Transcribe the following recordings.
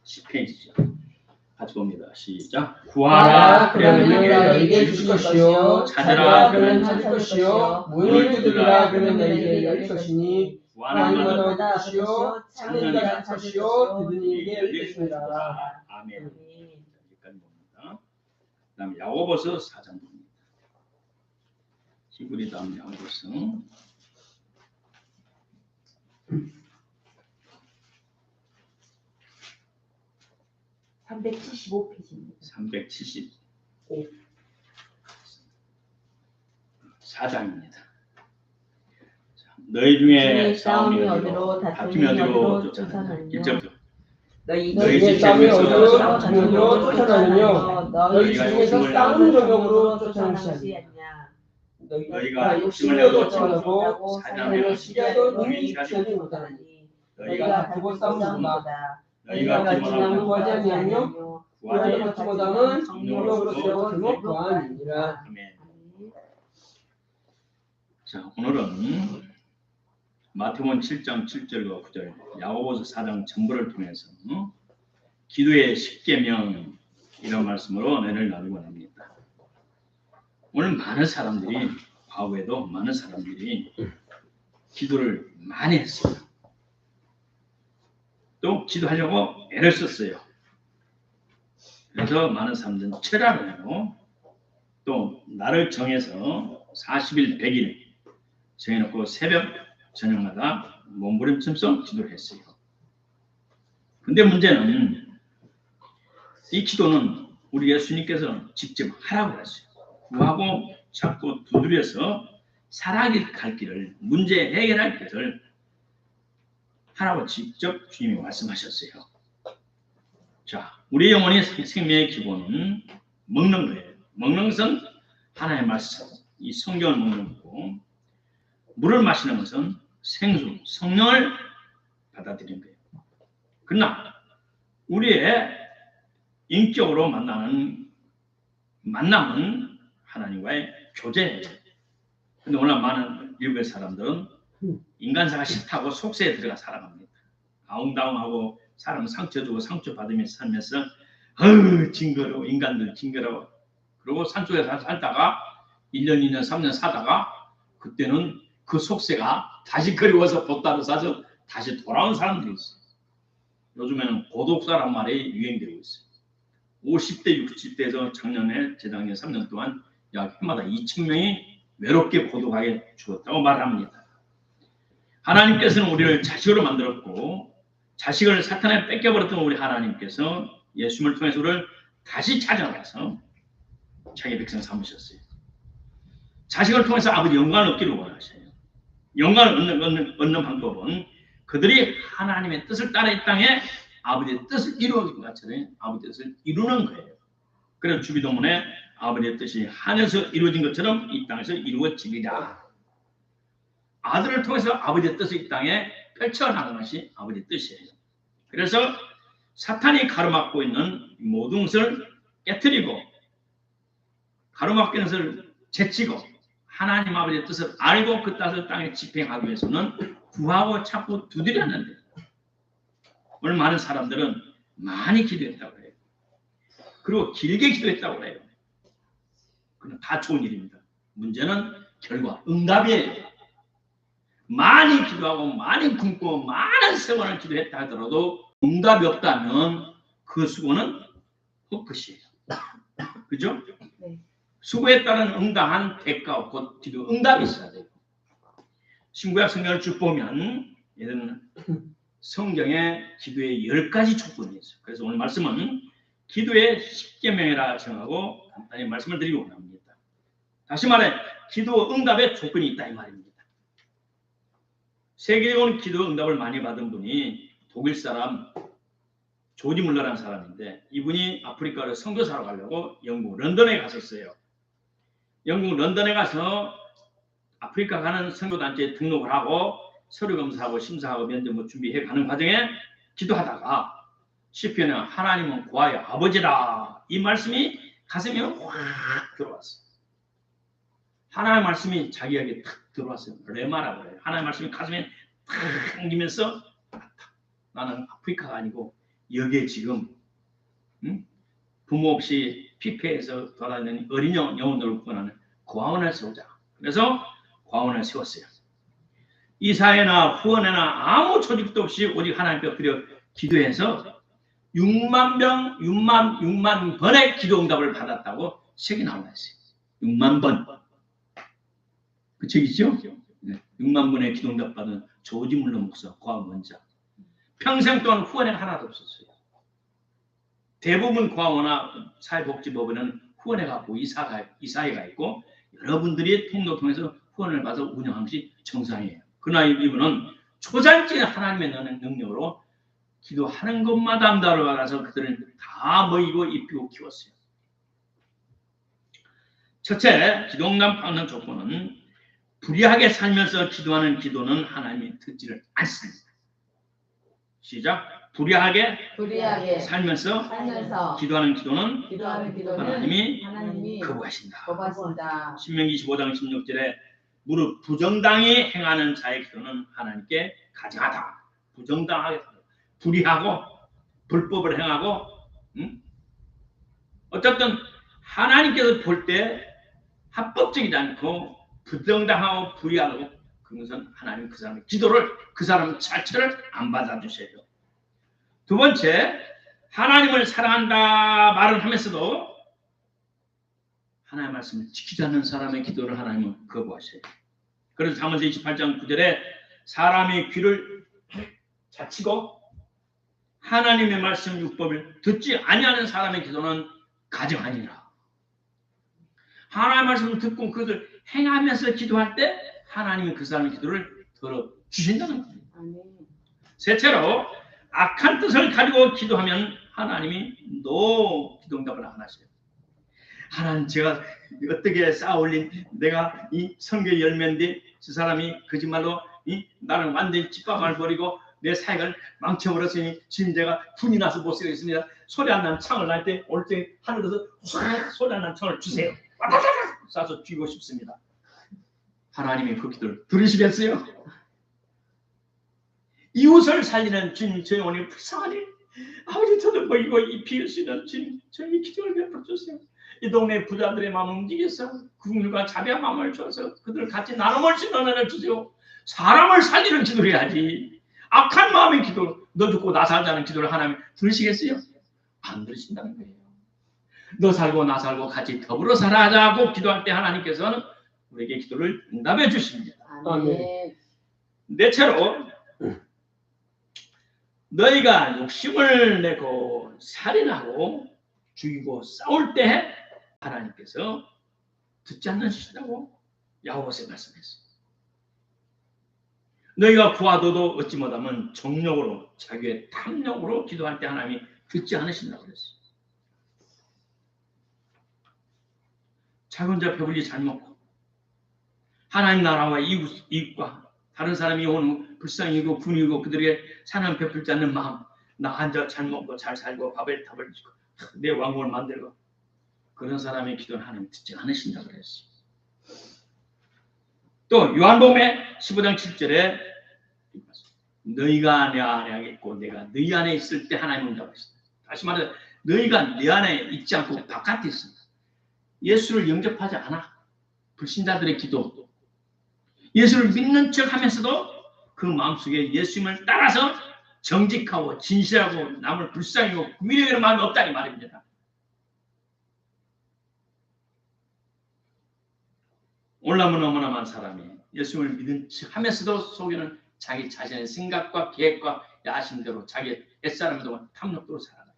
10페이지죠. 같이 봅니다. 시작. 구하라 구하라 그러면 그러면 너희에게 주실 것이요 찾으라 그러면 찾을 것이요 문을 두드리라 그러면 너희에게 열릴 것이니 구하는 구하는 것은 것은 얻을 것이요 찾는 이가 찾을 것이요 듣는 이에게 열릴 것이다. 아멘. 여기까지 봅니다. 그다음 야고보서 4장 봅니다. 히브리 다음 야고보서 375페이지입니다. 375 4장입니다. 너희 중에 싸움이 어디로 다툼이 어디로 쫓아나느냐 1절부터 너희 너희 너희의 집 싸움이 재물에서 어디로 싸우는 다툼이 어디로 쫓아나느냐 너희 중에서 싸우는 정욕으로 쫓아나는 것이냐 너희가 욕심을 욕심을 내고 청하고 사냥을 시기하여 능히 취하지 못하나니 너희가 가지고 싸우는가 너희가 지나는 구하지 아니하며 구하는 것보다는 성령으로 세워 제목 구하니라. 아멘. 자, 오늘은 마태복음 7장 7절과 9절, 야고보서 4장 전부를 통해서 기도의 10계명 이런 말씀으로 은혜를 나누고 합니다. 오늘 많은 사람들이 과거에도 많은 사람들이 기도를 많이 했어요. 또 기도하려고 애를 썼어요. 그래서 많은 사람들은 철야를 해요. 또 날을 정해서 40일 100일 정해놓고 새벽 저녁마다 몸부림치면서 기도를 했어요. 근데 문제는 이 기도는 우리 예수님께서 직접 하라고 했어요. 구하고 찾고 두드려서 살아갈 길을, 문제 해결할 길을 하라고 직접 주님이 말씀하셨어요. 자, 우리 영혼의 생명의 기본은 먹는 거예요. 먹는 것은 하나님의 말씀, 이 성경을 먹는 거고, 물을 마시는 것은 생수, 성령을 받아들이는 거예요. 그러나 우리의 인격으로 만남은 하나님과의 교제예요. 근데 오늘 많은 미국의 사람들은 인간사가 싫다고 속세에 들어가 살아갑니다. 아웅다웅하고 사람 상처 주고 상처 받으면서 살면서 징그러워, 인간들 징그러워. 그리고 산속에서 살다가 1년, 2년, 3년 사다가 그때는 그 속세가 다시 그리워서 보따를 사서 다시 돌아온 사람들이 있어요. 요즘에는 고독사란 말이 유행되고 있어요. 50대, 60대에서 작년에 재작년 3년 동안 약 해마다 2,000명이 외롭게 고독하게 죽었다고 말합니다. 하나님께서는 우리를 자식으로 만들었고 자식을 사탄에 뺏겨버렸던 우리 하나님께서 예수님을 통해서 우리를 다시 찾아와서 자기 백성 삼으셨어요. 자식을 통해서 아버지 영광을 얻기를 원하셔요. 영광을 얻는 방법은 그들이 하나님의 뜻을 따라 이 땅에 아버지의 뜻을 이루어진 것처럼 아버지의 뜻을 이루는 거예요. 그래서 주기도문에 아버지의 뜻이 하늘에서 이루어진 것처럼 이 땅에서 이루어지리라. 아들을 통해서 아버지의 뜻을 이 땅에 펼쳐나가는 것이 아버지의 뜻이에요. 그래서 사탄이 가로막고 있는 모든 것을 깨트리고 가로막고 있는 것을 제치고 하나님 아버지의 뜻을 알고 그 뜻을 땅에 집행하기 위해서는 구하고 찾고 두드렸는데 오늘 많은 사람들은 많이 기도했다고 해요. 그리고 길게 기도했다고 해요. 그건 다 좋은 일입니다. 문제는 결과 응답이에요. 많이 기도하고 많이 굶고 많은 세월을 기도했다 하더라도 응답이 없다면 그 수고는 헛것이에요. 그죠? 네. 수고에 따른 응당한 대가와 곧 기도 응답이 있어야 돼요. 신구약 성경을 쭉 보면 이런 성경에 기도의 10가지 조건이 있어요. 그래서 오늘 말씀은 기도의 10계명이라 정하고 간단히 말씀을 드리고 원합니다. 다시 말해 기도 응답의 조건이 있다 이 말입니다. 세계적으로 기도 응답을 많이 받은 분이 독일 사람 조지 물러라는 사람인데 이분이 아프리카로 선교사로 가려고 영국 런던에 갔었어요. 영국 런던에 가서 아프리카 가는 선교단체에 등록을 하고 서류 검사하고 심사하고 면접 준비해 가는 과정에 기도하다가 시편에 하나님은 고아의 아버지라 이 말씀이 가슴에 확 들어왔어요. 하나님의 말씀이 자기에게 탁 들어왔어요. 레마라고 그래요. 하나님의 말씀이 가슴에 탁 당기면서 나는 아프리카가 아니고 여기에 지금 부모 없이 피폐해서 돌아다니는 어린 영혼들을 구원하는 고아원을 세우자. 그래서 고아원을 세웠어요. 이사회나 후원회나 아무 조직도 없이 오직 하나님께 엎드려 기도해서 6만 번의 기도 응답을 받았다고 책이 나와 있어요. 6만 번. 그 책이죠? 네. 6만 번의 기도 응답 받은 조지 물러 목사, 고아원 원장. 평생 동안 후원회가 하나도 없었어요. 대부분 고아원이나 사회복지법에는 후원회가 있고 이사회가 있고 여러분들이 통로 통해서 후원을 받아 운영하는 것이 정상이에요. 그러나 이분은 초장적인 하나님의 능력으로 기도하는 것마다 응답을 받아서 그들을 다 먹이고 입히고 키웠어요. 첫째, 기도 응답 받는 조건은 불의하게 살면서 기도하는 기도는 하나님이 듣지를 않습니다. 시작. 불의하게 살면서 기도하는 기도는 하나님이 거부하신다. 신명기 25장 16절에 무릇 부정당히 행하는 자의 기도는 하나님께 가증하다. 부정당하게 불의하고 불법을 행하고 어쨌든 하나님께서 볼 때 합법적이지 않고 부정당하고 불의하고 그것은 하나님 그 사람의 기도를 그 사람 자체를 안 받아주셔요. 두 번째, 하나님을 사랑한다 말을 하면서도 하나님의 말씀을 지키지 않는 사람의 기도를 하나님은 거부하셔요. 그래서 잠언서 28장 9절에 사람이 귀를 자치고 하나님의 말씀 율법을 듣지 아니하는 사람의 기도는 가증하니라. 하나님의 말씀을 듣고 그것을 행하면서 기도할 때 하나님이 그 사람의 기도를 들어주신다는 겁니다. 셋째로 악한 뜻을 가지고 기도하면 하나님이 기도 응답을 안 하셔요. 하나님, 제가 어떻게 쌓아올린 내가 이 성경의 열매인데 저 사람이 거짓말로 나를 완전히 짓밟아 버리고 내 사역을 망쳐버렸으니 지금 제가 분이 나서 못 쓰고 있습니다. 소리 안 나는 창을 날 때 올 때 하늘에서 확 소리 안 나는 창을 주세요. 쏴서 쥐고 싶습니다. 하나님이 그 기도를 들으시겠어요? 이웃을 살리는 주님, 저희 오늘 불쌍하니 아버지 저도 보이고 입힐 수 있는 주님, 저희 기도를 베풀어 주세요. 이 동네 부자들의 마음을 움직여서 국민과 자비한 마음을 줘서 그들을 같이 나눠볼 수 있는 은혜를 주세요. 사람을 살리는 기도를 해야지. 악한 마음의 기도, 너 죽고 나 살자는 기도를 하나님 들으시겠어요? 안 들으신다는 거예요. 너 살고 나 살고 같이 더불어 살아자고 기도할 때 하나님께서는 우리에게 기도를 응답해 주십니다. 아멘. 넷째로 너희가 욕심을 내고 살인하고 죽이고 싸울 때 하나님께서 듣지 않으신다고 야고보서에 말씀했어요. 너희가 구하도도 얻지 못하면 정욕으로 자기의 탐욕으로 기도할 때 하나님이 듣지 않으신다고 그랬어요. 작은 자 배불리 잘 먹고 하나님 나라와 이웃과 다른 사람이 오는 불쌍히고 군이고 그들에게 사랑 베풀지 않는 마음, 나 앉아 잘 먹고 잘 살고 밥을 주고 내 왕국을 만들고 그런 사람의 기도는 하나님 듣지 않으신다고 그랬어요. 또 요한복음의 15장 7절에 너희가 내 안에 있고 내가 너희 안에 있을 때 하나님 응답하셨다. 다시 말해 너희가 내 안에 있지 않고 바깥에 있습니다. 예수를 영접하지 않아. 불신자들의 기도. 예수를 믿는 척 하면서도 그 마음속에 예수님을 따라서 정직하고 진실하고 남을 불쌍히고 구민에게는 마음이 없다니 말입니다. 올라면 너무나 많은 사람이 예수님을 믿는 척 하면서도 속에는 자기 자신의 생각과 계획과 야심대로 자기의 옛사람도 탐욕대로 살아가요.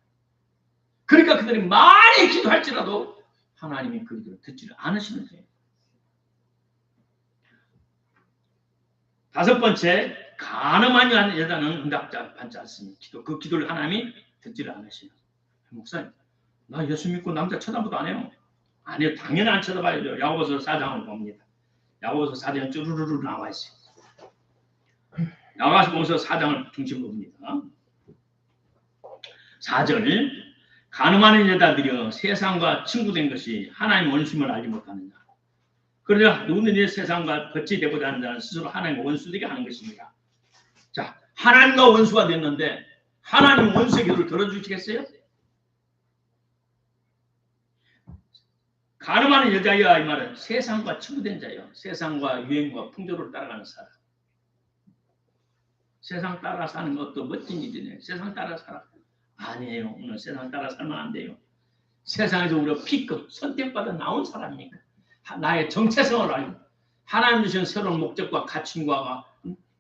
그러니까 그들이 많이 기도할지라도 하나님이 그 기도를 듣지를 않으시는 거예요. 다섯 번째, 간음한 여자는 응답자 받지 않습니다. 그 기도를 하나님이 듣지를 않으시는. 목사님, 나 예수 믿고 남자 쳐다보도 안 해요. 아니요, 당연히 안 쳐다봐야죠. 야고보서 4장을 봅니다. 야고보서 4장 쭈루루루 나와 있어요. 야고보서 4장을 중심으로 봅니다. 4절, 간음하는 여자들이여 세상과 친구된 것이 하나님 원수임을 알지 못하느냐. 그러자 누구든지 세상과 같이 되고자 하는 자는 스스로 하나님과 원수되게 하는 것입니다. 자, 하나님과 원수가 됐는데 하나님 원수의 기도를 들어주시겠어요? 가늠하는 여자야 이 말은 세상과 친구된 자예요. 세상과 유행과 풍조를 따라가는 사람. 세상 따라 사는 것도 멋진 일이네. 세상 따라 살아. 아니에요. 오늘 세상 따라 살면 안 돼요. 세상에서 우리가 B급 선택받아 나온 사람이니까 나의 정체성을 알고 하나님 주신 새로운 목적과 가치과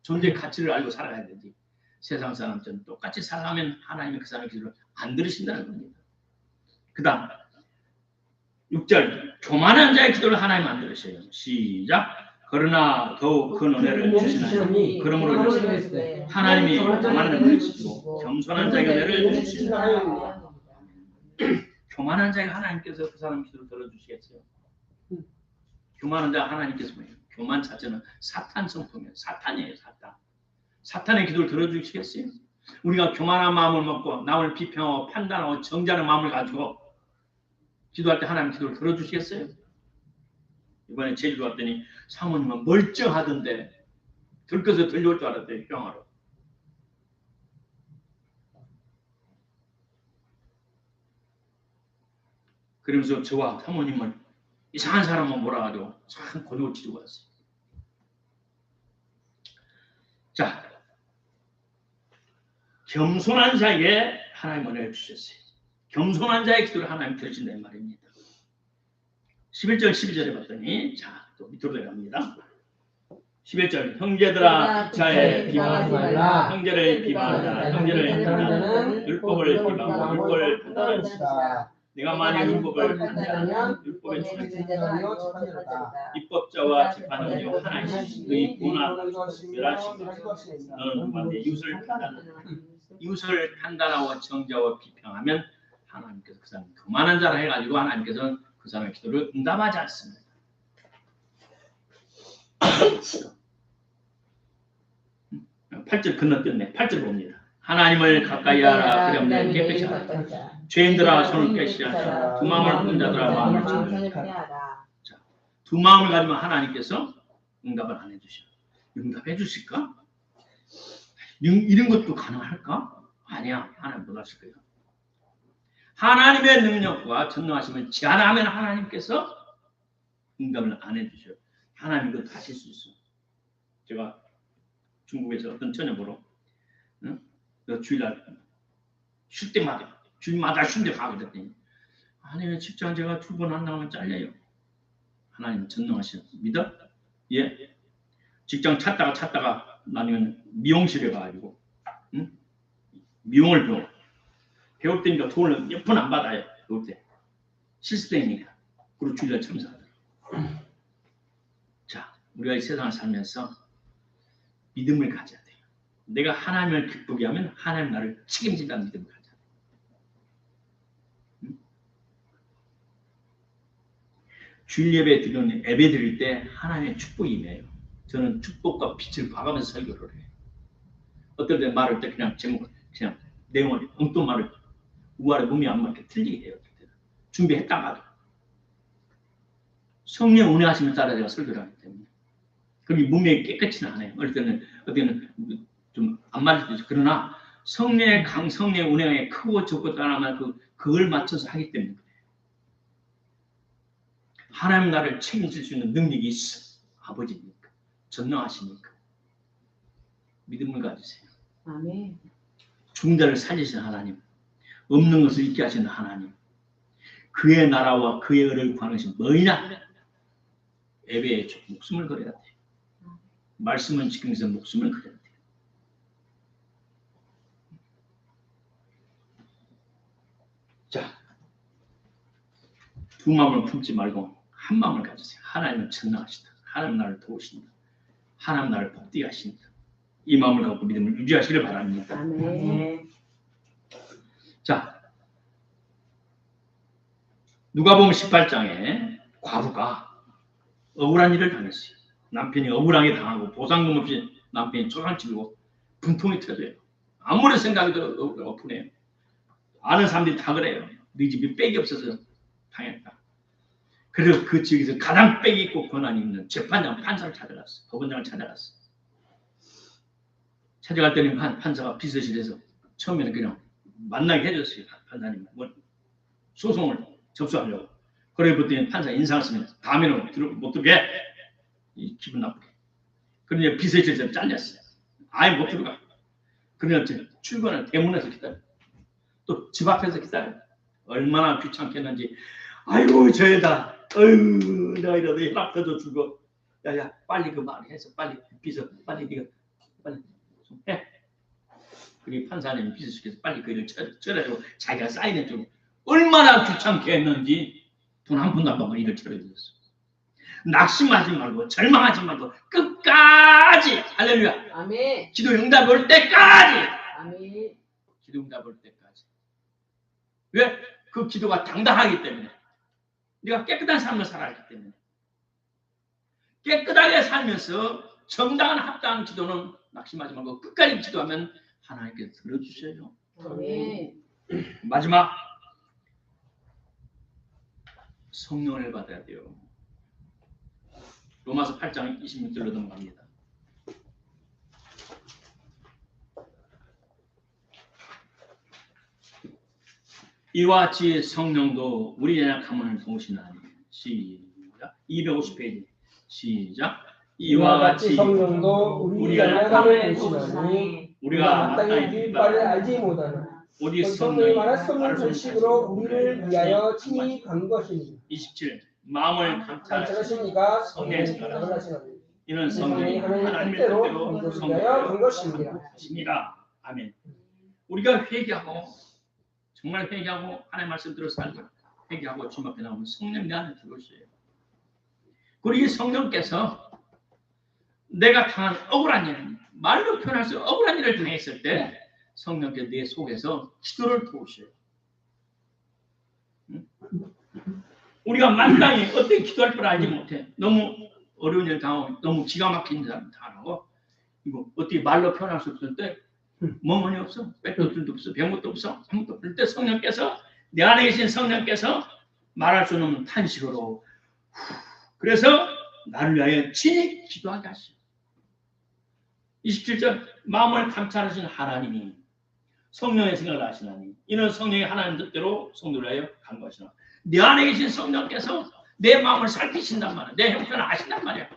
존재의 가치를 알고 살아가야 되지. 세상 사람처럼 똑같이 살아가면 하나님이 그 사람의 기도를 안 들으신다는 겁니다. 그 다음 6절 교만한 자의 기도를 하나님 안 들으셔요. 시작. 그러나 더욱 큰 은혜를 주시나니 그러므로 하나님이 교만한 자를 주시고 겸손한 자에게 은혜를 주시나니 교만한 자에게 하나님께서 그 사람 기도를 들어주시겠어요? 교만한 자 하나님께서 뭐예요? 교만 자체는 사탄 성품이에요. 사탄이에요. 사탄. 사탄의 기도를 들어주시겠어요? 우리가 교만한 마음을 먹고 남을 비평하고 판단하고 정죄하는 마음을 가지고 기도할 때 하나님 기도를 들어주시겠어요? 이번에 제주도 왔더니 사모님은 멀쩡하던데 들켜서 들려올 줄 알았대요. 형아로. 그러면서 저와 사모님을 이상한 사람은 몰아가지고 참 곤욕을 치르고 왔어요. 자, 겸손한 자에게 하나님 은혜를 주셨어요. 겸손한 자의 기도를 하나님 들으신다는 말입니다. 11절 12절에 봤더니 자, 또 밑으로 내려갑니다. 11절 형제들아 자의 비방하지 말라. 형제를 비방하자. 형제를 비방하자. 율법을 비방하고 율법을 판단하자. 내가 만일 율법을 판단하면 율법의 입법자와 재판장이 하나이시니 너희 구나 멸하시고 너는 누구한테 이웃을 판단하라. 이웃을 판단하고 정죄하고 비평하면 하나님께서 그 사람 교만한 자라 해가지고 하나님께서는 그 사람의 기도를 응답하지 않습니다. 8절 건너뛰었네. 8절 봅니다. 하나님을 가까이 하라. 그럼 내 깨끗이 하라. 죄인들아 손을 깨시라. 두 마음을 품은 자들아 마음을 지으라. 두 마음을 가지면 하나님께서 응답을 안 해주셔. 응답해 주실까? 이런 것도 가능할까? 아니야. 하나님 못 하실 거예요. 하나님의 능력과 전능하심을 제한하면 하나님께서 응답을 안 해주셔요. 하나님 그것도 하실 수 있어. 제가 중국에서 어떤 처녀 보러 주일날 쉴 때마다 주일마다 쉴 때 가게 됐더니 아니 직장 제가 출근 안 나오면 잘려요. 하나님 전능하셔. 믿어? 예. 직장 찾다가 나중에 미용실에 가가지고 미용을 배울 때니까 돈을 몇 푼 안 받아요. 배울 때 실습생이니까. 그리고 주일날 참석하더라고요. 자, 우리가 이 세상을 살면서 믿음을 가져야 돼요. 내가 하나님을 기쁘게 하면 하나님 나를 책임진다는 믿음을 가져야 돼요. 주일 예배 드리는 예배 드릴 때 하나님의 축복이 임해요. 저는 축복과 빛을 봐가면서 설교를 해요. 어떨 때 말할 때 그냥 제목 그냥 내용을 엉뚱 말을 우아래 몸이 안 맞게 틀리게 해요. 준비했다가도 성령 은혜하심을 따라 제가 설교를 하기 때문에 그리고 몸이 깨끗이는 않아요. 어떨 때는 좀 안 맞을 수 있어요. 그러나 성령의 은혜가 크고 적고 따라만 그걸 맞춰서 하기 때문에 그래요. 하나님 나를 책임질 수 있는 능력이 있어. 아버지니까 전능하시니까 믿음을 가지세요. 아멘. 죽은 자를 살리신 하나님, 없는 것을 있게 하시는 하나님, 그의 나라와 그의 의를 구하는 것이 뭐냐? 예배에 목숨을 걸어야 돼. 말씀을 지키면서 목숨을 걸어야 돼. 자, 두 마음을 품지 말고 한 마음을 가지세요. 하나님은 전능하시다. 하나님 나를 도우신다. 하나님 나를 복되게 하신다. 이 마음을 갖고 믿음을 유지하시길 바랍니다. 아멘. 자, 누가복음 18장에 과부가 억울한 일을 당했어요. 남편이 억울하게 당하고 보상금 없이 남편이 초상집이고 분통이 터져요. 아무리 생각해도 억울해요. 아는 사람들이 다 그래요. 네 집이 빽이 없어서 당했다. 그래서 그 지역에서 가장 빽이 있고 권한이 있는 재판장 판사를 찾아갔어. 법원장을 찾아갔어. 찾아갈 때는 판사가 비서실에서 처음에는 그냥 만나게 해줬어요. 판사님 소송을 접수하려고. 그래부터 판사 인상을 쓰면 다음에는 못 들게 기분 나쁘게. 그러니 비서실에서 잘렸어요. 아예 못 들어가. 그러니 출근을 대문에서 기다려. 또 집 앞에서 기다려. 얼마나 귀찮겠는지. 아이고 저애다. 어휴 내가 이러다 혈압 터져주고. 야야 빨리 그 말해서 빨리 비서 빨리 네가 빨리 좀 해. 그리고 판사님 비서실에서 빨리 그 일을 처리하고 자기가 사인해주고. 얼마나 귀찮게 했는지 돈 한 푼도 안 받고 일을 처리해줬어. 낙심하지 말고 절망하지 말고 끝까지 할렐루야. 아멘. 기도 응답 올 때까지. 아멘. 기도 응답 올 때까지. 왜? 그 기도가 당당하기 때문에. 네가 깨끗한 삶을 살아가기 때문에. 깨끗하게 살면서 정당한 합당한 기도는 낙심하지 말고 끝까지 기도하면 하나님께서 들어주셔요. 아멘. 마지막 성령을 받아야 돼요. 로마서 8장 26절로 넘어갑니다. 이와 같이 성령도 우리 연약함을 도우시나니. 시작. 250페이지. 시작. 이와 같이 성령도 우리 연약함을 도우시나니 우리가 마땅히 우리 바를 알지 못하나 오직 성령이 말한 성령 말을 전식으로 우리를 위하여 친히 간 것이니 27. 마음을 감찰하시니까 성령이 성령의 감찰하시나니 이는 성령이 하나님의 하나님의 뜻대로 뜻대로 성도를 위하여 간 것입니다. 성령이십니다. 아멘. 우리가 회개하고 정말 회개하고 하나님의 말씀 들어 살고 회개하고 주님 앞에 나오면 성령 내 안에 들어오셔요. 그리고 이 성령께서 내가 당한 억울한 일, 말로 표현할 수 없는 억울한 일을 당했을 때 성령께서 내 속에서 기도를 도우셔요. 우리가 마땅히 어떻게 기도할 줄 알지 못해. 너무 어려운 일 당하고 너무 기가 막힌 일 당하고 이거 어떻게 말로 표현할 수 없을 때 멍하니 없어. 빼돌도 없어. 병것도 없어. 아무것도 없을 때 성령께서 내 안에 계신 성령께서 말할 수 없는 탄식으로 그래서 나를 위하여 친히 기도하게 하시오. 27절 마음을 감찰하시는 하나님이 성령의 생각을 하시나니 이는 성령이 하나님 뜻대로 성도를 위하여 간 것이나 내 안에 계신 성령께서 내 마음을 살피신단 말이야. 내 형편을 아신단 말이야.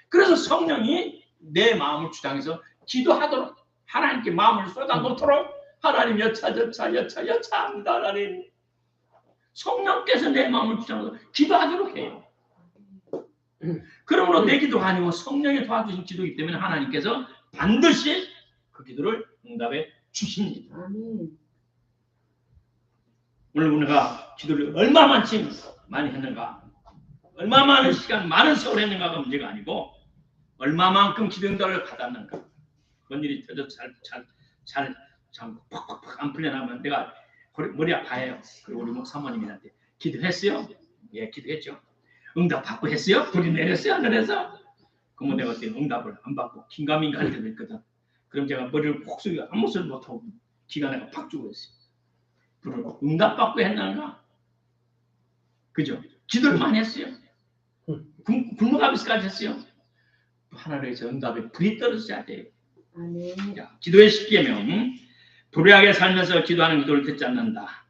그래서 성령이 내 마음을 주장해서 기도하도록 하나님께 마음을 쏟아놓도록 하나님 여차합니다. 하나님 성령께서 내 마음을 주장해서 기도하도록 해요. 그러므로 내 기도가 아니고 성령이 도와주신 기도이기 때문에 하나님께서 반드시 그 기도를 응답해 주십니다. 오늘 우리가 기도를 얼마나 많이 했는가, 얼마 많은 시간, 많은 세월 했는가가 문제가 아니고 얼마만큼 기도 응답을 받았는가. 그런 일이 터져서 잘 팍팍팍 안 풀려나면 내가 머리 아파해요. 그리고 우리 사모님한테 기도했어요? 예, 기도했죠. 응답 받고 했어요? 불이 내렸어요? 안 내렸어? 그러면 내가 그때 응답을 안 받고 긴가민가 할 때도 있거든. 그럼 제가 머리를 콕 숙이고 아무 소리 못하고 기가 내가 팍 주고 했어요. 불을 응답 받고 했나가? 그죠? 기도를 많이 했어요. 굶어가면서까지 했어요. 하나님께서 응답에 불이 떨어져야 돼요. 자, 기도의 10계명 불의하게 살면서 기도하는 기도를 듣지 않는다.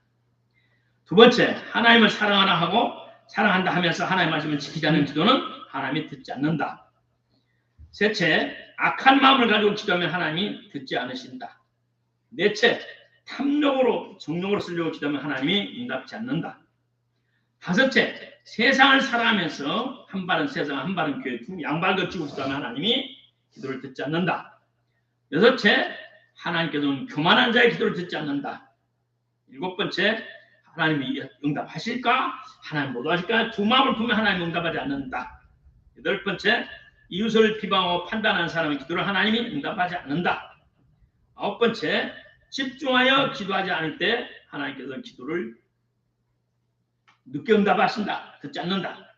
두 번째, 하나님을 사랑하나 하고 사랑한다 하면서 하나님의 말씀을 지키지 않는 기도는 하나님이 듣지 않는다. 셋째, 악한 마음을 가지고 기도하면 하나님이 듣지 않으신다. 넷째, 탐욕으로 정욕으로 쓰려고 기도하면 하나님이 응답지 않는다. 다섯째, 세상을 사랑하면서 한 발은 세상 한 발은 교회 두 양발 거치고 기도하면 하나님이 기도를 듣지 않는다. 여섯째, 하나님께서는 교만한 자의 기도를 듣지 않는다. 일곱 번째, 하나님이 응답하실까? 하나님 못 하실까? 두 마음을 품으면 하나님 응답하지 않는다. 여덟 번째, 이웃을 비방하고 판단하는 사람의 기도를 하나님이 응답하지 않는다. 아홉 번째, 집중하여 기도하지 않을 때 하나님께서 기도를 늦게 응답하신다. 듣지 않는다.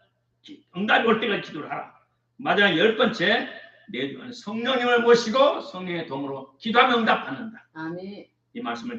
응답이 올 때까지 기도를 하라. 마지막 열 번째, 내 주변에 성령님을 모시고 성령의 도움으로 기도하면 응답받는다. 아멘. 이 말씀을